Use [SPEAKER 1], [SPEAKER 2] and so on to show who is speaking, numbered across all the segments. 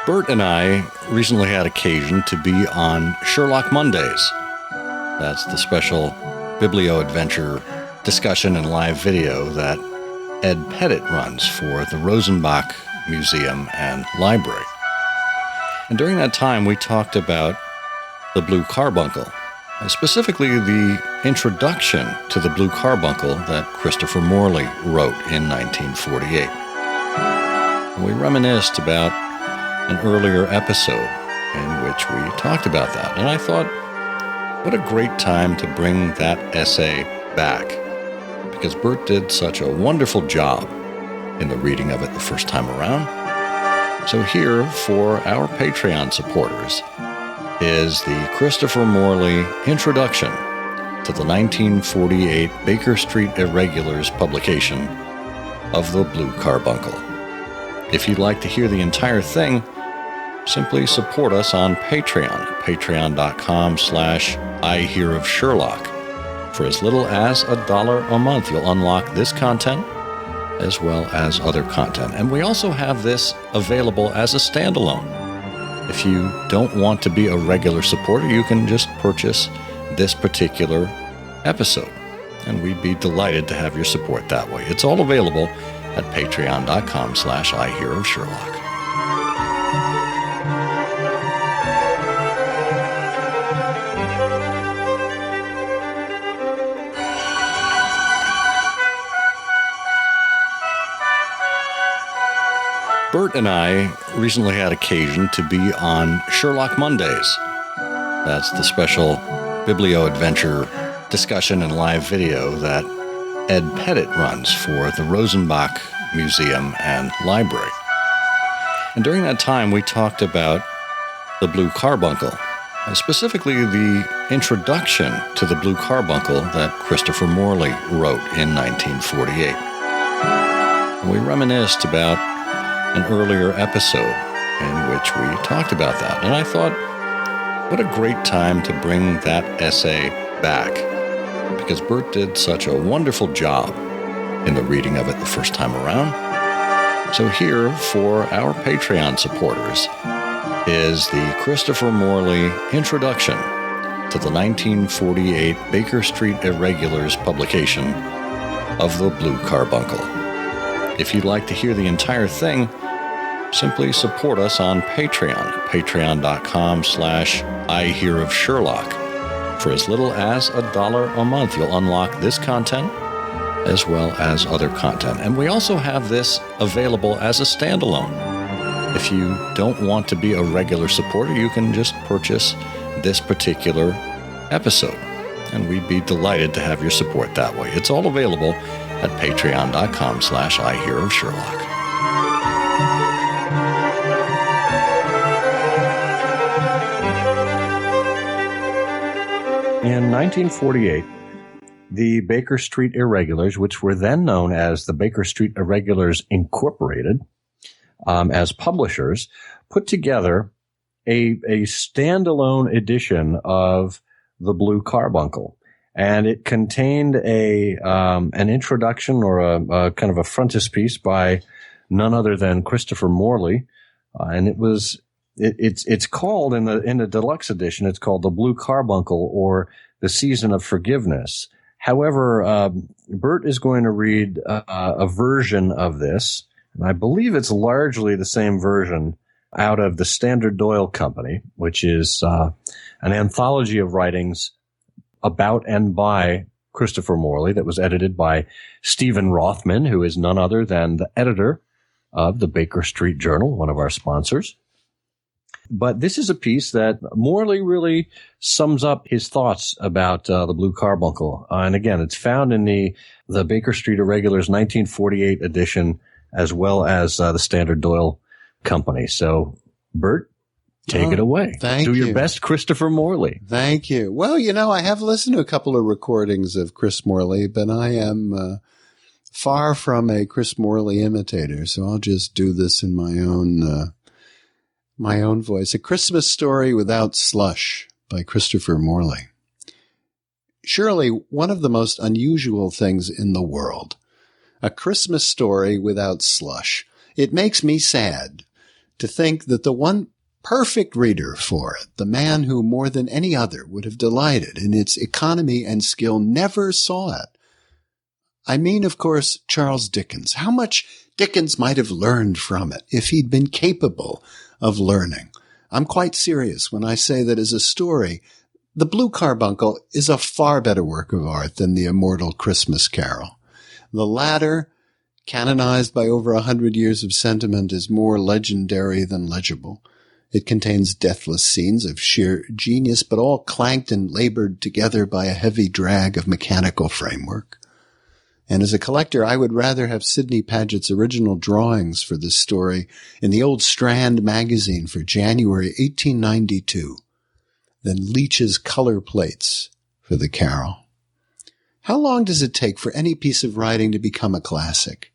[SPEAKER 1] Bert and I recently had occasion to be on Sherlock Mondays. That's the special biblio-adventure discussion and live video that Ed Pettit runs for the Rosenbach Museum and Library. And during that time, we talked about the Blue Carbuncle, and specifically the introduction to the Blue Carbuncle that Christopher Morley wrote in 1948. And we reminisced about an earlier episode in which we talked about that. And I thought, what a great time to bring that essay back, because Bert did such a wonderful job in the reading of it the first time around. So here, for our Patreon supporters, is the Christopher Morley introduction to the 1948 Baker Street Irregulars publication of the Blue Carbuncle. If you'd like to hear the entire thing, simply support us on Patreon, patreon.com/IHearOfSherlock. For as little as $1 a month, you'll unlock this content as well as other content. And we also have this available as a standalone. If you don't want to be a regular supporter, you can just purchase this particular episode, and we'd be delighted to have your support that way. It's all available at patreon.com/IHearOfSherlock. Bert and I recently had occasion to be on Sherlock Mondays. That's the special biblio-adventure discussion and live video that Ed Pettit runs for the Rosenbach Museum and Library. And during that time, we talked about the Blue Carbuncle, and specifically the introduction to the Blue Carbuncle that Christopher Morley wrote in 1948. And we reminisced about an earlier episode in which we talked about that. And I thought, what a great time to bring that essay back, because Bert did such a wonderful job in the reading of it the first time around. So here, for our Patreon supporters, is the Christopher Morley introduction to the 1948 Baker Street Irregulars publication of the Blue Carbuncle. If you'd like to hear the entire thing, simply support us on Patreon, patreon.com/IHearOfSherlock. For as little as $1 a month, you'll unlock this content as well as other content. And we also have this available as a standalone. If you don't want to be a regular supporter, you can just purchase this particular episode, and we'd be delighted to have your support that way. It's all available at patreon.com/IHearOfSherlock. In 1948, the Baker Street Irregulars, which were then known as the Baker Street Irregulars Incorporated, as publishers, put together a standalone edition of the Blue Carbuncle. And it contained an introduction or a kind of a frontispiece by none other than Christopher Morley, and it's called in the deluxe edition. It's called the Blue Carbuncle, or the Season of Forgiveness. However, Bert is going to read a version of this, and I believe it's largely the same version out of the Standard Oil Company, which is an anthology of writings about and by Christopher Morley that was edited by Stephen Rothman, who is none other than the editor of the Baker Street Journal, one of our sponsors. But this is a piece that Morley really sums up his thoughts about the Blue Carbuncle. And again, it's found in the Baker Street Irregulars 1948 edition, as well as the Standard Oil Company. So, Bert, take it away.
[SPEAKER 2] Thank you.
[SPEAKER 1] Do your best, Christopher Morley.
[SPEAKER 2] Thank you. Well, I have listened to a couple of recordings of Chris Morley, but I am far from a Chris Morley imitator, so I'll just do this in my own voice. A Christmas Story Without Slush by Christopher Morley. Surely one of the most unusual things in the world. A Christmas story without slush. It makes me sad. to think that the one perfect reader for it, the man who more than any other would have delighted in its economy and skill, never saw it. I mean, of course, Charles Dickens. How much Dickens might have learned from it if he'd been capable of learning. I'm quite serious when I say that as a story, The Blue Carbuncle is a far better work of art than the immortal Christmas Carol. The latter, canonized by over 100 years of sentiment, is more legendary than legible. It contains deathless scenes of sheer genius, but all clanked and labored together by a heavy drag of mechanical framework. And as a collector, I would rather have Sidney Paget's original drawings for this story in the old Strand magazine for January 1892 than Leech's color plates for the Carol. How long does it take for any piece of writing to become a classic?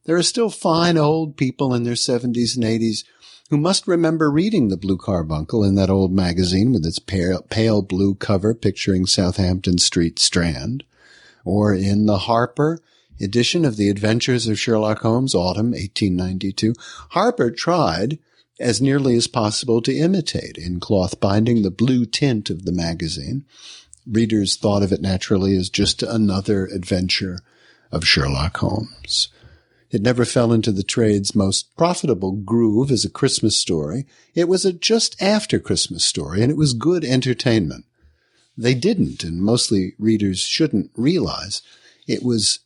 [SPEAKER 2] There are still fine old people in their 70s and 80s who must remember reading The Blue Carbuncle in that old magazine with its pale blue cover picturing Southampton Street Strand, or in the Harper edition of The Adventures of Sherlock Holmes, autumn 1892. Harper tried, as nearly as possible, to imitate in cloth binding the blue tint of the magazine. Readers thought of it naturally as just another adventure of Sherlock Holmes. It never fell into the trade's most profitable groove as a Christmas story. It was a just after Christmas story, and it was good entertainment. They didn't, and mostly readers shouldn't realize, it was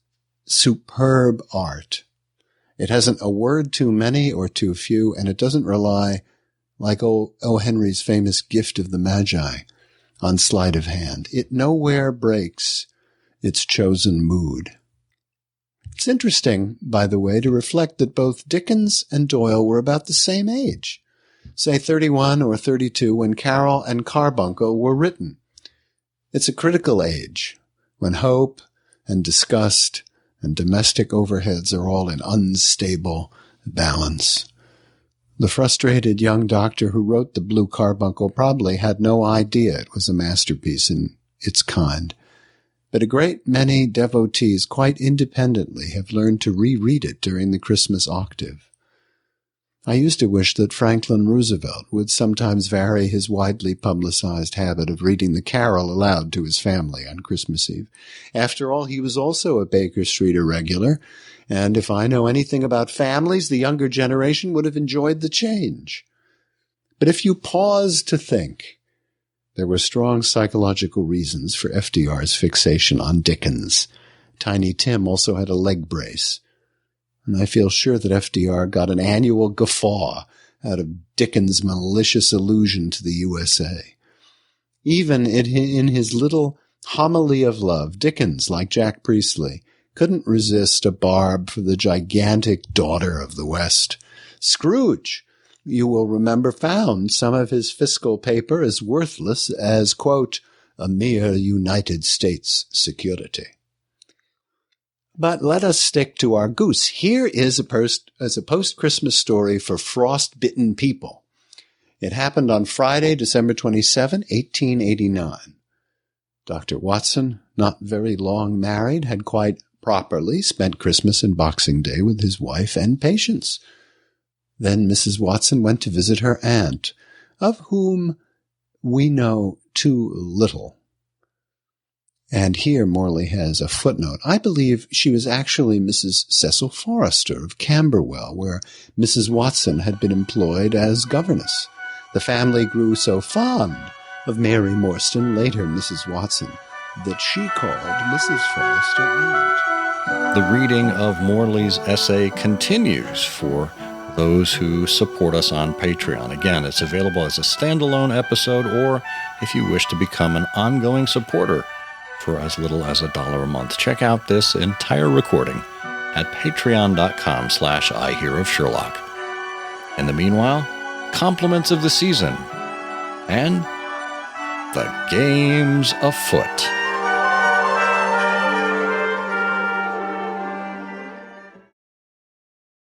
[SPEAKER 2] superb art. It hasn't a word too many or too few, and it doesn't rely, like O. Henry's famous Gift of the Magi, on sleight of hand. It nowhere breaks its chosen mood. It's interesting, by the way, to reflect that both Dickens and Doyle were about the same age, say 31 or 32, when Carol and Carbuncle were written. It's a critical age, when hope and disgust and domestic overheads are all in unstable balance. The frustrated young doctor who wrote The Blue Carbuncle probably had no idea it was a masterpiece in its kind, but a great many devotees quite independently have learned to reread it during the Christmas octave. I used to wish that Franklin Roosevelt would sometimes vary his widely publicized habit of reading the Carol aloud to his family on Christmas Eve. After all, he was also a Baker Street Irregular, and if I know anything about families, the younger generation would have enjoyed the change. But if you pause to think, there were strong psychological reasons for FDR's fixation on Dickens. Tiny Tim also had a leg brace. And I feel sure that FDR got an annual guffaw out of Dickens' malicious allusion to the USA. Even in his little homily of love, Dickens, like Jack Priestley, couldn't resist a barb for the gigantic daughter of the West. Scrooge, you will remember, found some of his fiscal paper as worthless as, quote, a mere United States security. But let us stick to our goose. Here is a post-Christmas story for frost-bitten people. It happened on Friday, December 27, 1889. Dr. Watson, not very long married, had quite properly spent Christmas and Boxing Day with his wife and patients. Then Mrs. Watson went to visit her aunt, of whom we know too little. And here Morley has a footnote. I believe she was actually Mrs. Cecil Forrester of Camberwell, where Mrs. Watson had been employed as governess. The family grew so fond of Mary Morstan, later Mrs. Watson, that she called Mrs. Forrester aunt.
[SPEAKER 1] The reading of Morley's essay continues for those who support us on Patreon. Again, it's available as a standalone episode, or if you wish to become an ongoing supporter for as little as $1 a month. Check out this entire recording at patreon.com/IHearOfSherlock. In the meanwhile, compliments of the season and the game's afoot.